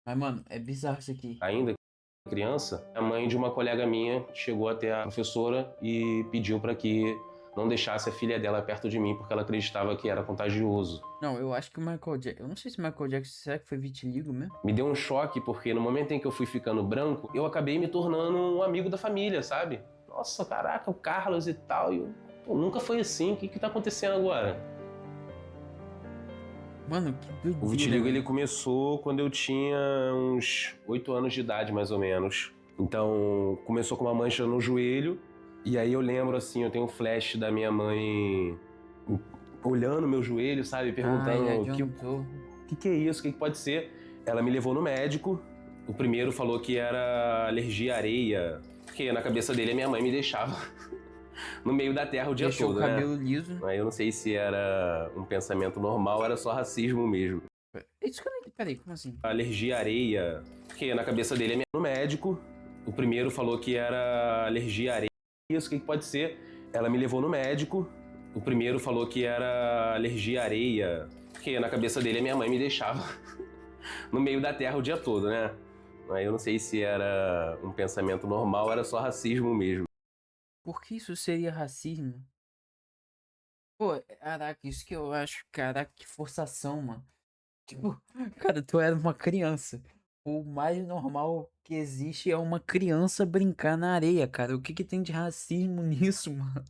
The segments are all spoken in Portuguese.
Mas, mano, é bizarro isso aqui. Ainda criança, a mãe de uma colega minha chegou até a professora e pediu para que não deixasse a filha dela perto de mim porque ela acreditava que era contagioso. Não, eu acho que o Michael Jackson. Eu não sei se o Michael Jackson. Será que foi vitiligo mesmo? Me deu um choque porque no momento em que eu fui ficando branco, eu acabei me tornando um amigo da família, sabe? Nossa, caraca, o Carlos e tal. Pô, nunca foi assim, o que tá acontecendo agora? Mano, que O doideira, vitiligo ele velho. começou quando eu tinha uns 8 anos de idade, mais ou menos. Então, começou com uma mancha no joelho. E aí eu lembro, assim, eu tenho um flash da minha mãe olhando meu joelho, sabe? Ah, ele Perguntando o adiantou. que é isso, o que pode ser. Ela me levou no médico. O primeiro falou que era alergia à areia. Porque na cabeça dele a minha mãe me deixava no meio da terra o dia Deixou o todo, né? cabelo liso. Aí eu não sei se era um pensamento normal ou era só racismo mesmo. Isso que eu não entendi. Peraí, como assim? Alergia à areia. Porque na cabeça dele é no médico. O primeiro falou que era alergia à areia. Isso, o que pode ser? Ela me levou no médico. O primeiro falou que era alergia à areia. Porque na cabeça dele a minha mãe me deixava no meio da terra o dia todo, né? Aí eu não sei se era um pensamento normal ou era só racismo mesmo. Por que isso seria racismo? Pô, caraca, isso que eu acho. Caraca, que forçação, mano. Tipo, cara, tu era uma criança. O mais normal que existe é uma criança brincar na areia, cara. O que que tem de racismo nisso, mano?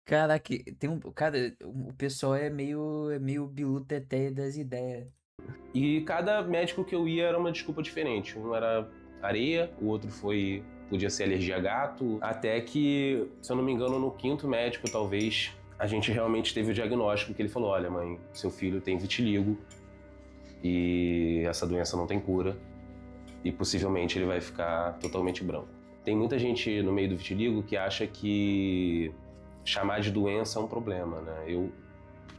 Caraca, tem um. Cara, o pessoal é meio bilu teteia das ideias. E cada médico que eu ia era uma desculpa diferente. Um era areia, o outro podia ser alergia a gato, até que, se eu não me engano, no quinto médico, talvez, a gente realmente teve o diagnóstico que ele falou: olha, mãe, seu filho tem vitiligo e essa doença não tem cura e possivelmente ele vai ficar totalmente branco. Tem muita gente no meio do vitiligo que acha que chamar de doença é um problema, né?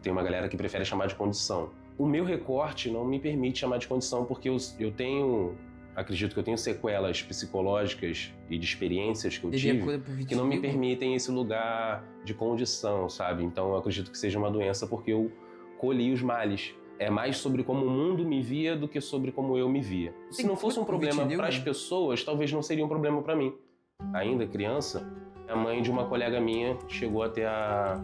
Tem uma galera que prefere chamar de condição. O meu recorte não me permite chamar de condição porque eu tenho, acredito que eu tenho sequelas psicológicas e de experiências que eu Teria tive cura pro que não me vitiligo? permitem esse lugar de condição, sabe? Então eu acredito que seja uma doença porque eu colhi os males. É mais sobre como o mundo me via do que sobre como eu me via. Se Tem não fosse cura um pro problema para as vitiligo? pessoas, talvez não seria um problema para mim. Ainda criança, a mãe de uma colega minha chegou até a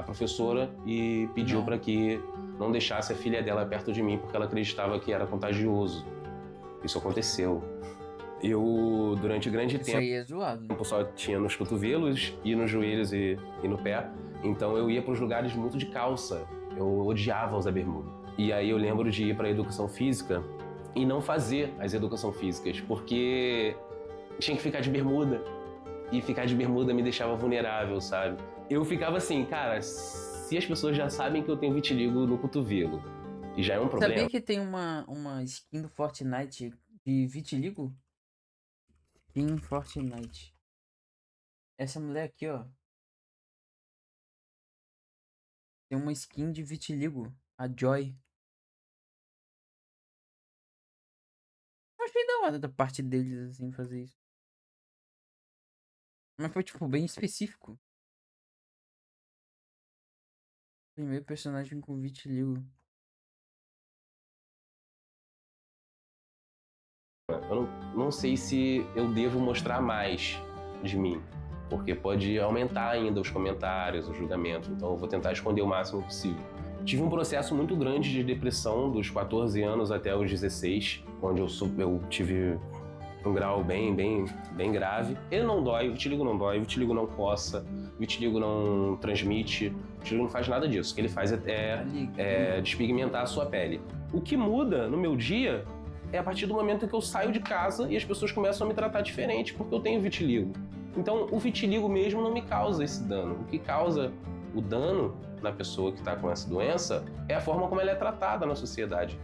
professora e pediu Não. para que não deixasse a filha dela perto de mim porque ela acreditava que era contagioso. Isso aconteceu. Eu, durante grande Isso tempo, aí é zoado. só tinha nos cotovelos e nos joelhos e no pé. Então eu ia para os lugares muito de calça. Eu odiava usar bermuda. E aí eu lembro de ir para a educação física e não fazer as educação físicas, porque tinha que ficar de bermuda. E ficar de bermuda me deixava vulnerável, sabe? Eu ficava assim, cara, se as pessoas já sabem que eu tenho vitiligo no cotovelo, e já é um problema. Sabia que tem uma skin do Fortnite de vitiligo? Skin Fortnite. Essa mulher aqui, ó. Tem uma skin de vitiligo. A Joy. Eu achei da hora da parte deles, assim, fazer isso. Mas foi, tipo, bem específico. Primeiro personagem com vitiligo. Eu não sei se eu devo mostrar mais de mim, porque pode aumentar ainda os comentários, o julgamento. Então eu vou tentar esconder o máximo possível. Tive um processo muito grande de depressão dos 14 anos até os 16, onde eu tive um grau bem grave. Ele não dói, o vitiligo não coça, o vitiligo não transmite, o vitiligo não faz nada disso. O que ele faz é despigmentar a sua pele. O que muda no meu dia é a partir do momento em que eu saio de casa e as pessoas começam a me tratar diferente porque eu tenho vitiligo. Então, o vitiligo mesmo não me causa esse dano. O que causa o dano na pessoa que está com essa doença é a forma como ela é tratada na sociedade.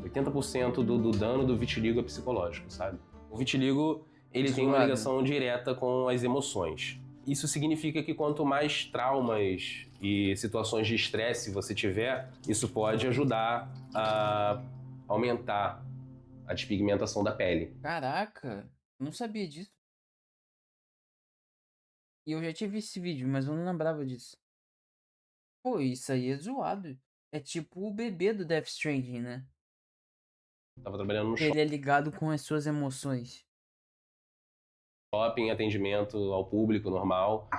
80% do dano do vitiligo é psicológico, sabe? O vitiligo, ele tem uma Zoado. ligação direta com as emoções. Isso significa que quanto mais traumas e situações de estresse você tiver, isso pode ajudar a aumentar a despigmentação da pele. Caraca. Não sabia disso. E eu já tinha visto esse vídeo, mas eu não lembrava disso. Pô, isso aí é zoado. É tipo o bebê do Death Stranding, né? Tava trabalhando no Ele é ligado com as suas emoções. shopping, atendimento ao público normal,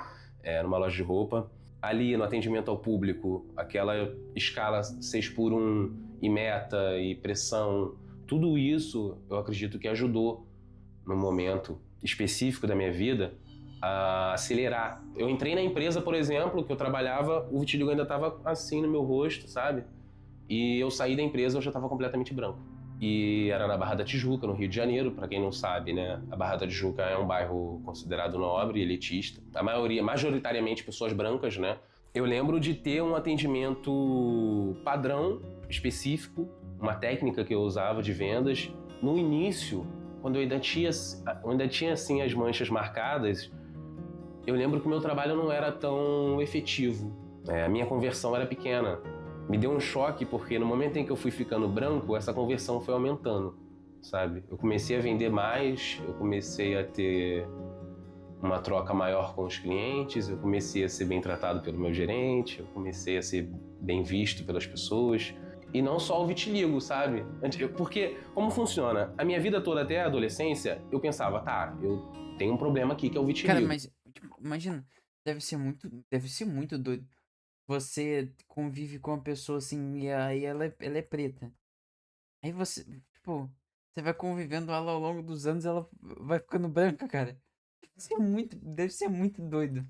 numa loja de roupa. Ali no atendimento ao público, aquela escala 6 por 1 e meta e pressão, tudo isso eu acredito que ajudou no momento específico da minha vida a acelerar. Eu entrei na empresa, por exemplo, que eu trabalhava, o vitiligo ainda estava assim no meu rosto, sabe? E eu saí da empresa, eu já estava completamente branco. E era na Barra da Tijuca, no Rio de Janeiro, para quem não sabe, né? A Barra da Tijuca é um bairro considerado nobre e elitista. A maioria, majoritariamente pessoas brancas, né? Eu lembro de ter um atendimento padrão, específico, uma técnica que eu usava de vendas. No início, quando eu ainda tinha assim as manchas marcadas, eu lembro que o meu trabalho não era tão efetivo. A minha conversão era pequena. Me deu um choque porque no momento em que eu fui ficando branco, essa conversão foi aumentando, sabe? Eu comecei a vender mais, eu comecei a ter uma troca maior com os clientes, eu comecei a ser bem tratado pelo meu gerente, eu comecei a ser bem visto pelas pessoas. E não só o vitiligo, sabe? Porque, como funciona? A minha vida toda até a adolescência, eu pensava, tá, eu tenho um problema aqui que é o vitiligo. Cara, mas, tipo, imagina, deve ser muito doido. Você convive com uma pessoa assim, e aí ela é preta. Aí você, tipo, você vai convivendo ela ao longo dos anos, ela vai ficando branca, cara. Deve ser muito doido.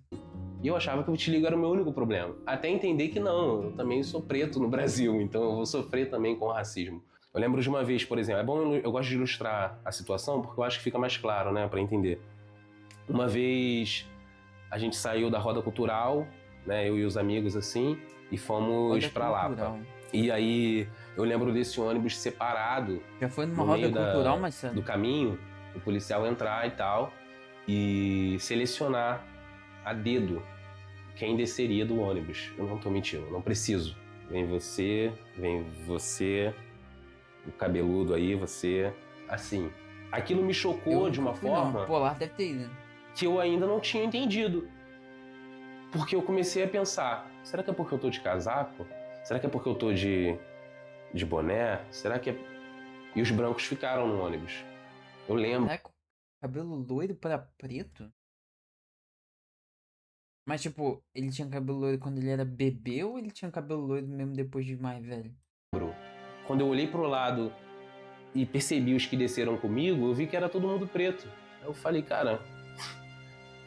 E eu achava que o vitiligo era o meu único problema. Até entender que não, eu também sou preto no Brasil, então eu vou sofrer também com o racismo. Eu lembro de uma vez, por exemplo, é bom eu gosto de ilustrar a situação porque eu acho que fica mais claro, né, para entender. Uma vez a gente saiu da roda cultural, né, eu e os amigos assim, e fomos Roda para Lapa. cultural. E aí eu lembro desse ônibus separado Já foi numa no roda meio cultural, Marcelo? do caminho, o policial entrar e tal e selecionar a dedo quem desceria do ônibus. Eu não tô mentindo, não preciso. Vem você, o cabeludo aí, você, assim. Aquilo me chocou de uma Nunca fui, não. forma Polar deve ter ido. que eu ainda não tinha entendido. Porque eu comecei a pensar, será que é porque eu tô de casaco? Será que é porque eu tô de boné? Será que é... E os brancos ficaram no ônibus. Eu lembro. Caraca, cabelo loiro pra preto? Mas, tipo, ele tinha cabelo loiro quando ele era bebê ou ele tinha cabelo loiro mesmo depois de mais velho? Quando eu olhei pro lado e percebi os que desceram comigo, eu vi que era todo mundo preto. Eu falei, cara,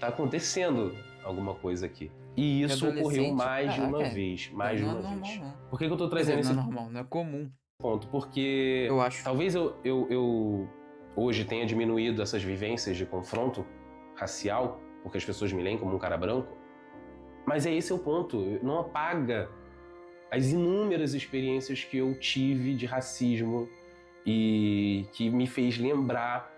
tá acontecendo alguma coisa aqui. E isso ocorreu mais de uma vez. Mais de não é uma normal, vez. não. Por que eu tô Quer dizer, trazendo não é esse normal, não é comum, ponto? Porque eu acho. talvez eu hoje tenha diminuído essas vivências de confronto racial, porque as pessoas me leem como um cara branco. Mas é esse o ponto. Não apaga as inúmeras experiências que eu tive de racismo e que me fez lembrar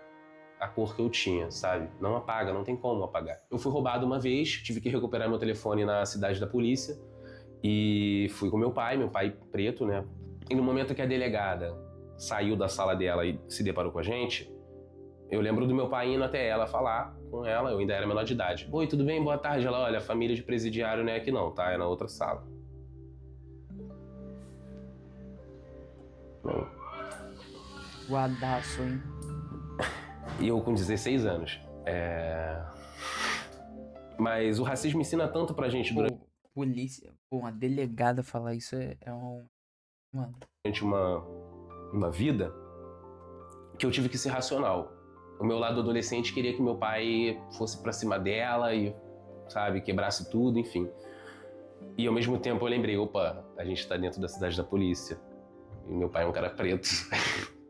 a cor que eu tinha, sabe? Não apaga, não tem como apagar. Eu fui roubado uma vez, tive que recuperar meu telefone na cidade da polícia e fui com meu pai preto, né? E no momento que a delegada saiu da sala dela e se deparou com a gente, eu lembro do meu pai indo até ela falar com ela, eu ainda era menor de idade. Oi, tudo bem? Boa tarde. Ela, olha, a família de presidiário não é aqui não, tá? É na outra sala. Guardaço, hein? E eu com 16 anos. Mas o racismo ensina tanto pra gente Pô, polícia. Pô, uma delegada falar isso é um. Mano. durante uma vida que eu tive que ser racional. O meu lado adolescente queria que meu pai fosse pra cima dela e, sabe, quebrasse tudo, enfim. E ao mesmo tempo eu lembrei, opa, a gente tá dentro da cidade da polícia. E meu pai é um cara preto.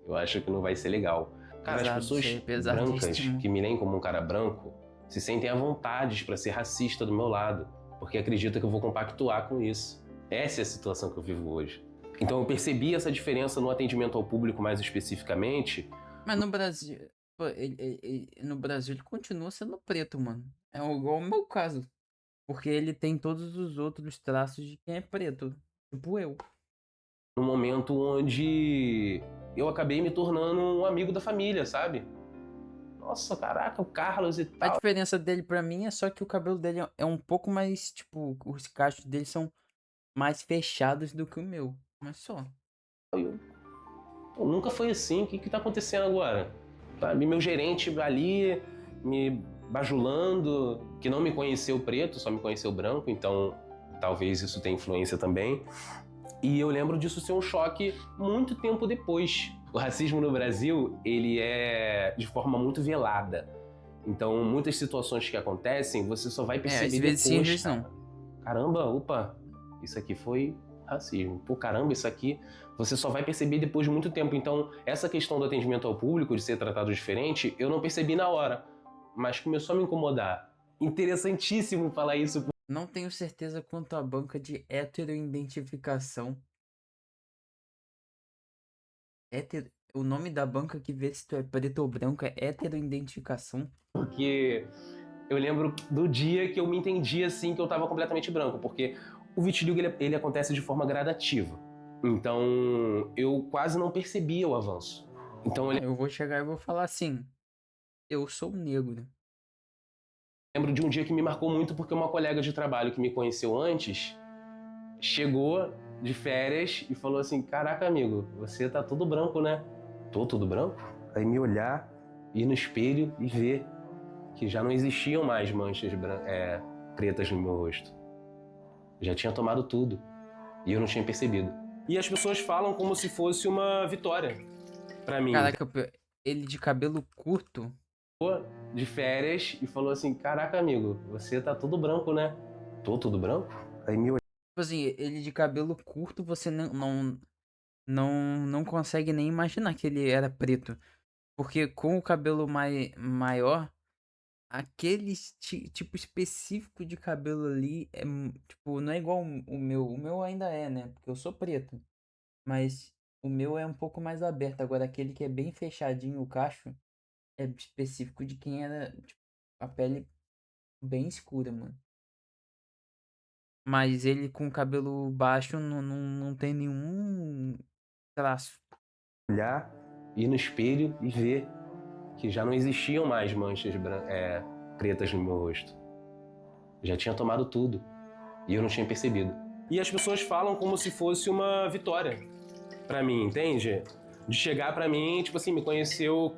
Eu acho que não vai ser legal. Cara, Pesado, as pessoas isso aí, brancas pesadíssimo. que me leem como um cara branco se sentem à vontade pra ser racista do meu lado, porque acreditam que eu vou compactuar com isso. Essa é a situação que eu vivo hoje. Então eu percebi essa diferença no atendimento ao público mais especificamente. Mas no Brasil. Pô, no Brasil ele continua sendo preto, mano. É igual o meu caso. Porque ele tem todos os outros traços de quem é preto. Tipo eu. No momento onde eu acabei me tornando um amigo da família, sabe? Nossa, caraca, o Carlos e A tal. diferença dele pra mim é só que o cabelo dele é um pouco mais, tipo, os cachos dele são mais fechados do que o meu. Mas só. Pô, nunca foi assim, o que tá acontecendo agora? Sabe, meu gerente ali me bajulando, que não me conheceu preto, só me conheceu branco, então talvez isso tenha influência também. E eu lembro disso ser um choque muito tempo depois. O racismo no Brasil, ele é de forma muito velada. Então, muitas situações que acontecem, você só vai É, às perceber vezes sim, às depois, vezes não. cara. Caramba, opa, isso aqui foi racismo. Pô, caramba, isso aqui você só vai perceber depois de muito tempo. Então, essa questão do atendimento ao público, de ser tratado diferente, eu não percebi na hora, mas começou a me incomodar. Interessantíssimo falar isso. Não tenho certeza quanto à banca de heteroidentificação. O nome da banca que vê se tu é preto ou branco é heteroidentificação. Porque eu lembro do dia que eu me entendi assim que eu tava completamente branco, porque o vitiligo ele acontece de forma gradativa. Então eu quase não percebia o avanço. Então eu Eu vou chegar e vou falar assim: eu sou negro. lembro de um dia que me marcou muito porque uma colega de trabalho que me conheceu antes chegou de férias e falou assim: "Caraca, amigo, você tá todo branco, né?" "Tô todo branco?" Aí me olhar, ir no espelho e ver que já não existiam mais manchas pretas no meu rosto. Já tinha tomado tudo e eu não tinha percebido. E as pessoas falam como se fosse uma vitória pra mim. Caraca, ele de cabelo curto. De férias e falou assim: "Caraca, amigo, você tá todo branco, né?" "Tô todo branco?" Aí me olhou. Tipo assim, ele de cabelo curto, você não consegue nem imaginar que ele era preto. Porque com o cabelo maior, aquele tipo específico de cabelo ali é, tipo, não é igual o meu. O meu ainda é, né? Porque eu sou preto. Mas o meu é um pouco mais aberto. Agora, aquele que é bem fechadinho, o cacho, é específico de quem era, tipo, a pele bem escura, mano. Mas ele com cabelo baixo não tem nenhum traço. Olhar, ir no espelho e ver que já não existiam mais manchas pretas no meu rosto. Já tinha tomado tudo e eu não tinha percebido. E as pessoas falam como se fosse uma vitória pra mim, entende? De chegar pra mim, tipo assim, me conheceu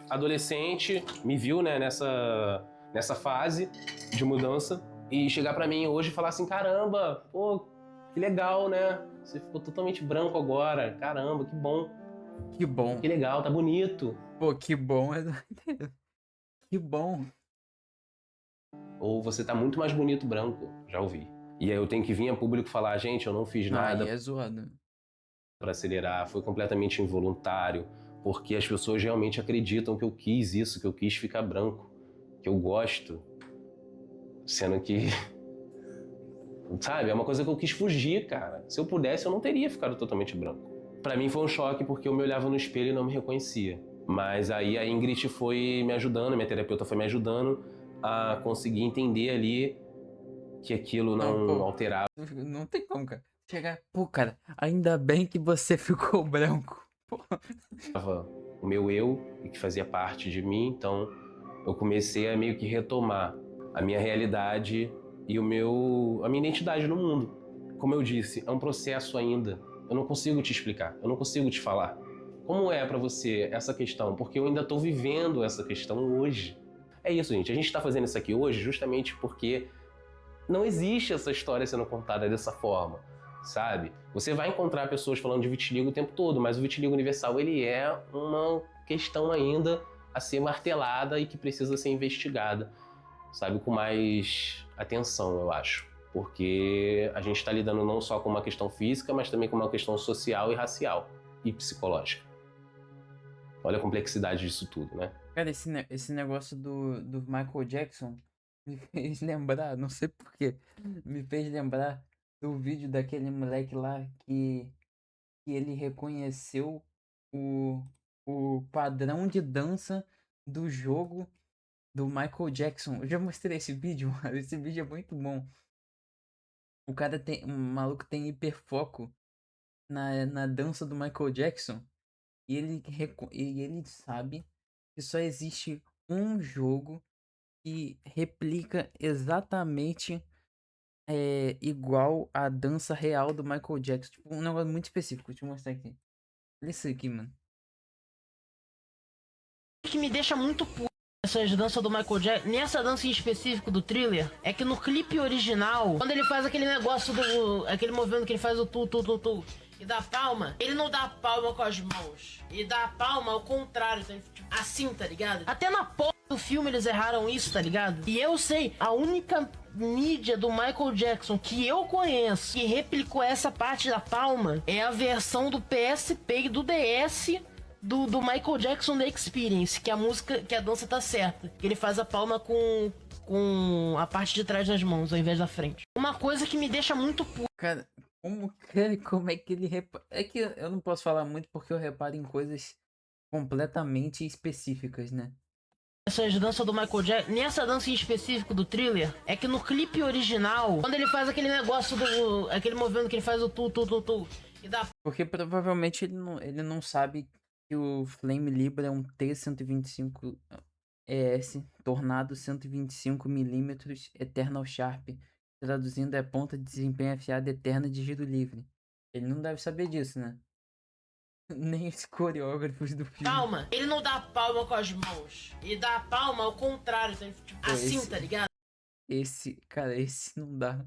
adolescente, me viu, né, nessa fase de mudança e chegar pra mim hoje e falar assim: "Caramba, pô, que legal, né? Você ficou totalmente branco agora. Caramba, que bom. Que bom. Que legal, tá bonito." Pô, que bom. Que bom. Ou você tá muito mais bonito branco, já ouvi. E aí eu tenho que vir a público falar: "Gente, eu não fiz Não, aí nada é zoado. pra acelerar, foi completamente involuntário, porque as pessoas realmente acreditam que eu quis isso, que eu quis ficar branco, que eu gosto." Sendo que, sabe, é uma coisa que eu quis fugir, cara. Se eu pudesse, eu não teria ficado totalmente branco. Pra mim foi um choque porque eu me olhava no espelho e não me reconhecia. Mas aí a Ingrid foi me ajudando, minha terapeuta foi me ajudando a conseguir entender ali que aquilo Não, não pô, alterava não tem como, cara. Chegar, pô, cara, ainda bem que você ficou branco. Pô, o meu eu e que fazia parte de mim. Então eu comecei a meio que retomar a minha realidade e a minha identidade no mundo. Como eu disse, é um processo ainda. Eu não consigo te explicar, eu não consigo te falar. Como é pra você essa questão? Porque eu ainda tô vivendo essa questão hoje. É isso, gente. A gente tá fazendo isso aqui hoje justamente porque não existe essa história sendo contada dessa forma, sabe? Você vai encontrar pessoas falando de vitiligo o tempo todo, mas o vitiligo universal ele é uma questão ainda a ser martelada e que precisa ser investigada, sabe, com mais atenção, eu acho. Porque a gente está lidando não só com uma questão física, mas também com uma questão social e racial e psicológica. Olha a complexidade disso tudo, né? cara, esse negócio do Michael Jackson me fez lembrar, não sei por quê, me fez lembrar do vídeo daquele moleque lá que ele reconheceu o, o padrão de dança do jogo do Michael Jackson. Eu já mostrei esse vídeo, mano. Esse vídeo é muito bom. O maluco tem hiperfoco na dança do Michael Jackson e ele sabe que só existe um jogo que replica exatamente igual a dança real do Michael Jackson. Tipo, um negócio muito específico. Deixa eu mostrar aqui. Isso aqui, mano. O que me deixa muito puto essas danças do Michael Jackson, nessa dança em específico do Thriller, é que no clipe original, quando ele faz aquele negócio do... aquele movimento que ele faz o tu, e dá palma, ele não dá palma com as mãos. Ele dá palma ao contrário, tá? Tipo, assim, tá ligado? Até na porra do filme eles erraram isso, tá ligado? E eu sei, a única mídia do Michael Jackson que eu conheço que replicou essa parte da palma é a versão do PSP e do DS do Michael Jackson The Experience, que a música, que a dança tá certa. Que ele faz a palma com a parte de trás das mãos ao invés da frente. Uma coisa que me deixa muito puto. Cara, como é que ele repara? É que eu não posso falar muito porque eu reparo em coisas completamente específicas, né? Essas danças do Michael Jackson, nessa dança em específico do Thriller, é que no clipe original, quando ele faz aquele negócio do... aquele movimento que ele faz o tu, e dá... Porque provavelmente ele não sabe que o Flame Libra é um T125 ES Tornado 125mm Eternal Sharp. Traduzindo, é ponta de desempenho afiada eterna de giro livre. Ele não deve saber disso, né? Nem os coreógrafos do filme. Calma, ele não dá palma com as mãos. Ele dá palma ao contrário, tá? Tipo, assim, tá ligado? Cara, esse não dá.